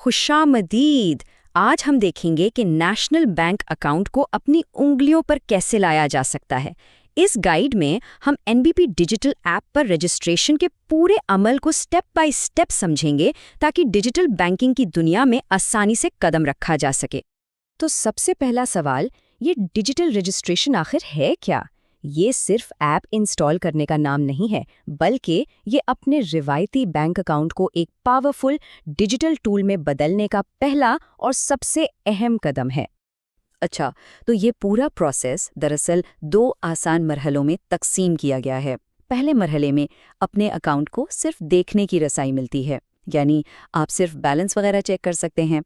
खुशामदीद। आज हम देखेंगे कि नेशनल बैंक अकाउंट को अपनी उंगलियों पर कैसे लाया जा सकता है। इस गाइड में हम एनबीपी डिजिटल ऐप पर रजिस्ट्रेशन के पूरे अमल को स्टेप बाय स्टेप समझेंगे ताकि डिजिटल बैंकिंग की दुनिया में आसानी से कदम रखा जा सके। तो सबसे पहला सवाल, ये डिजिटल रजिस्ट्रेशन आखिर है क्या? ये सिर्फ ऐप इंस्टॉल करने का नाम नहीं है, बल्कि ये अपने रिवायती बैंक अकाउंट को एक पावरफुल डिजिटल टूल में बदलने का पहला और सबसे अहम कदम है। अच्छा, तो ये पूरा प्रोसेस दरअसल 2 आसान मरहलों में तकसीम किया गया है। पहले मरहले में अपने अकाउंट को सिर्फ देखने की रसाई मिलती है, यानी आप सिर्फ बैलेंस वगैरह चेक कर सकते हैं।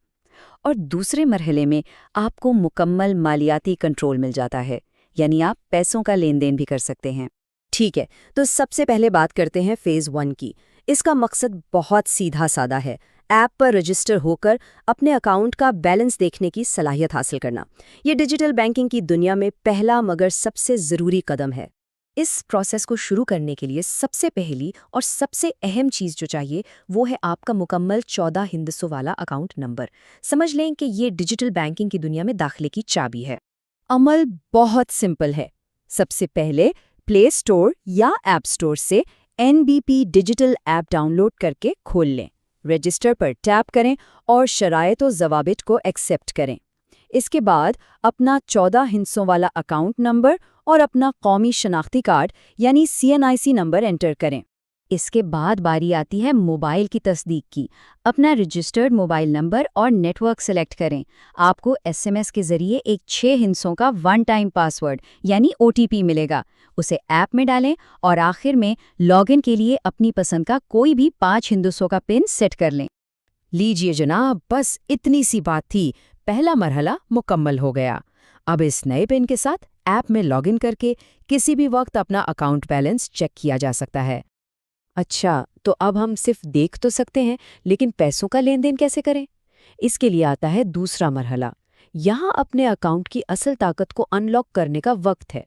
और दूसरे मरहले में आपको मुकम्मल मालियाती कंट्रोल मिल जाता है, यानी आप पैसों का लेन देन भी कर सकते हैं। ठीक है, तो सबसे पहले बात करते हैं फेज़ 1 की। इसका मकसद बहुत सीधा साधा है, ऐप पर रजिस्टर होकर अपने अकाउंट का बैलेंस देखने की सलाहियत हासिल करना। ये डिजिटल बैंकिंग की दुनिया में पहला मगर सबसे ज़रूरी कदम है। इस प्रोसेस को शुरू करने के लिए सबसे पहली और सबसे अहम चीज़ जो चाहिए वो है आपका मुकम्मल 14 हिंदसों वाला अकाउंट नंबर। समझ लें कि ये डिजिटल बैंकिंग की दुनिया में दाखिले की चाबी है। अमल बहुत सिंपल है। सबसे पहले प्ले स्टोर या ऐप स्टोर से एनबीपी डिजिटल ऐप डाउनलोड करके खोल लें। रजिस्टर पर टैप करें और शराइत व ज़वाबित को एक्सेप्ट करें। इसके बाद अपना 14 हिंसों वाला अकाउंट नंबर और अपना कौमी शनाख्ती कार्ड यानी CNIC नंबर एंटर करें। इसके बाद बारी आती है मोबाइल की तस्दीक की। अपना रजिस्टर्ड मोबाइल नंबर और नेटवर्क सेलेक्ट करें। आपको SMS के ज़रिए एक 6 हिंसों का वन टाइम पासवर्ड यानी OTP मिलेगा। उसे ऐप में डालें और आखिर में लॉगिन के लिए अपनी पसंद का कोई भी 5 हिंदसों का पिन सेट कर लें। लीजिए जनाब, बस इतनी सी बात थी। पहला मरहला मुकम्मल हो गया। अब इस नए पिन के साथ ऐप में लॉगिन करके किसी भी वक्त अपना अकाउंट बैलेंस चेक किया जा सकता है। अच्छा, तो अब हम सिर्फ देख तो सकते हैं, लेकिन पैसों का लेन देन कैसे करें? इसके लिए आता है दूसरा मरहला। यहाँ अपने अकाउंट की असल ताकत को अनलॉक करने का वक्त है।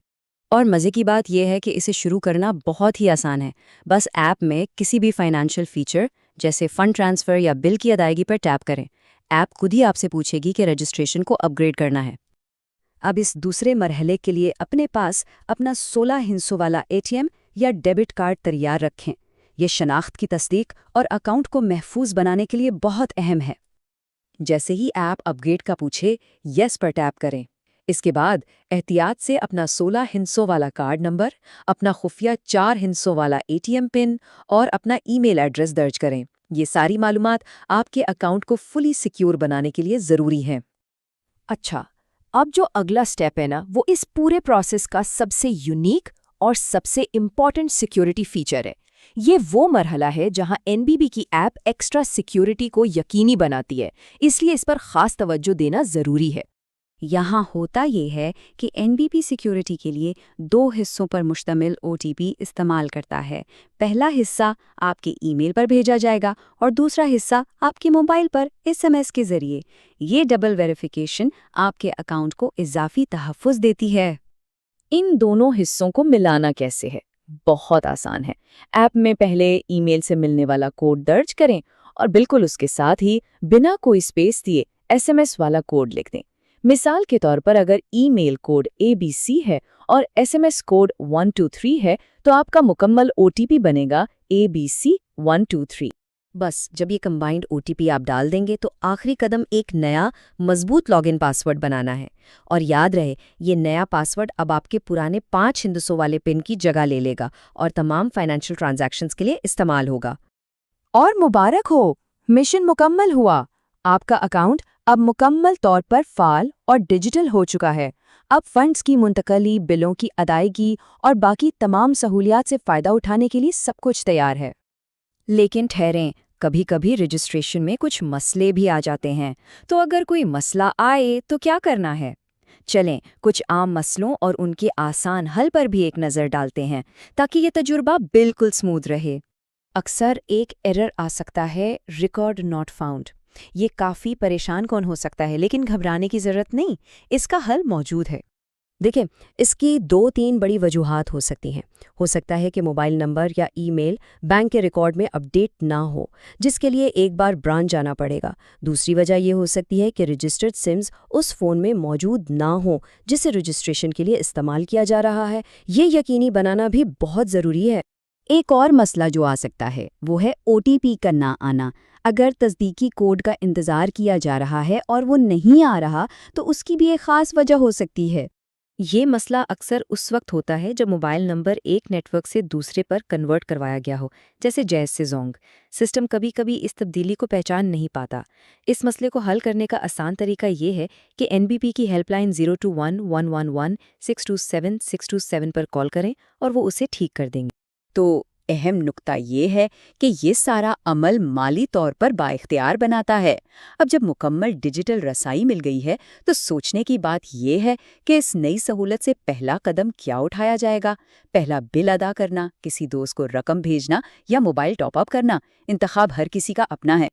और मज़े की बात यह है कि इसे शुरू करना बहुत ही आसान है। बस ऐप में किसी भी फाइनेंशियल फीचर जैसे फंड ट्रांसफ़र या बिल की अदायगी पर टैप करें। ऐप खुद ही आपसे पूछेगी कि रजिस्ट्रेशन को अपग्रेड करना है। अब इस दूसरे मरहले के लिए अपने पास अपना 16 हिंसों वाला ATM या डेबिट कार्ड तैयार रखें। ये शनाख्त की तस्दीक और अकाउंट को महफूज बनाने के लिए बहुत अहम है। जैसे ही ऐप अपग्रेड का पूछे, येस पर टैप करें। इसके बाद एहतियात से अपना 16 हिंसों वाला कार्ड नंबर, अपना खुफिया 4 हिंसों वाला ATM पिन और अपना ईमेल एड्रेस दर्ज करें। ये सारी मालूमात आपके अकाउंट को फुली सिक्योर बनाने के लिए ज़रूरी हैं। अच्छा, अब जो अगला स्टेप है ना, वो इस पूरे प्रोसेस का सबसे यूनिक और सबसे इम्पॉर्टेंट सिक्योरिटी फीचर है। ये वो मरहला है जहां एनबीबी की ऐप एक्स्ट्रा सिक्योरिटी को यकीनी बनाती है, इसलिए इस पर खास तवज्जो देना ज़रूरी है। यहाँ होता ये है कि एनबीपी सिक्योरिटी के लिए 2 हिस्सों पर मुश्तमिल OTP इस्तेमाल करता है। पहला हिस्सा आपके ईमेल पर भेजा जाएगा और दूसरा हिस्सा आपके मोबाइल पर SMS के ज़रिए। ये डबल वेरिफिकेशन आपके अकाउंट को इजाफी तहफ़्फ़ुज़ देती है। इन दोनों हिस्सों को मिलाना कैसे है? बहुत आसान है। ऐप में पहले ईमेल से मिलने वाला कोड दर्ज करें और बिल्कुल उसके साथ ही बिना कोई स्पेस दिए SMS वाला कोड लिख दें। मिसाल के तौर पर अगर ईमेल कोड ABC है और SMS कोड 123 है, तो आपका मुकम्मल OTP बनेगा ABC123। बस जब ये कंबाइंड OTP आप डाल देंगे तो आखिरी कदम एक नया मजबूत लॉगिन पासवर्ड बनाना है। और याद रहे, ये नया पासवर्ड अब आपके पुराने 5 हिंदसों वाले पिन की जगह ले लेगा और तमाम फाइनेंशियल ट्रांजैक्शंस के लिए इस्तेमाल होगा। और मुबारक हो, मिशन मुकम्मल हुआ। आपका अकाउंट अब मुकम्मल तौर पर फ़ाल और डिजिटल हो चुका है। अब फंड्स की मुंतकली, बिलों की अदायगी और बाकी तमाम सहूलियात से फ़ायदा उठाने के लिए सब कुछ तैयार है। लेकिन ठहरें, कभी कभी रजिस्ट्रेशन में कुछ मसले भी आ जाते हैं। तो अगर कोई मसला आए तो क्या करना है? चलें, कुछ आम मसलों और उनके आसान हल पर भी एक नज़र डालते हैं ताकि ये तजुर्बा बिल्कुल स्मूथ रहे। अक्सर एक एरर आ सकता है, रिकॉर्ड नॉट फाउंड। ये काफ़ी परेशान कौन हो सकता है, लेकिन घबराने की ज़रूरत नहीं, इसका हल मौजूद है। دیکھیں، اس کی 2-3 بڑی وجوہات ہو سکتی ہیں۔ ہو سکتا ہے کہ موبائل نمبر یا ای میل بینک کے ریکارڈ میں اپڈیٹ نہ ہو، جس کے لیے ایک بار برانچ جانا پڑے گا۔ دوسری وجہ یہ ہو سکتی ہے کہ رجسٹرڈ سمز اس فون میں موجود نہ ہوں جسے رجسٹریشن کے لیے استعمال کیا جا رہا ہے۔ یہ یقینی بنانا بھی بہت ضروری ہے۔ ایک اور مسئلہ جو آ سکتا ہے وہ ہے OTP کا نہ آنا۔ اگر تصدیقی کوڈ کا انتظار کیا جا رہا ہے اور وہ نہیں آ رہا تو اس کی بھی ایک خاص وجہ ہو سکتی ہے۔ یہ مسئلہ اکثر اس وقت ہوتا ہے جب موبائل نمبر ایک نیٹ ورک سے دوسرے پر کنورٹ کروایا گیا ہو، جیسے جیز سے زونگ۔ سسٹم کبھی کبھی اس تبدیلی کو پہچان نہیں پاتا۔ اس مسئلے کو حل کرنے کا آسان طریقہ یہ ہے کہ NBP کی ہیلپ لائن 021-111-627-627 پر کال کریں اور وہ اسے ٹھیک کر دیں گے۔ تو اہم نقطہ یہ ہے کہ یہ سارا عمل مالی طور پر بااختیار بناتا ہے۔ اب جب مکمل ڈیجیٹل رسائی مل گئی ہے تو سوچنے کی بات یہ ہے کہ اس نئی سہولت سے پہلا قدم کیا اٹھایا جائے گا۔ پہلا بل ادا کرنا، کسی دوست کو رقم بھیجنا یا موبائل ٹاپ اپ کرنا، انتخاب ہر کسی کا اپنا ہے۔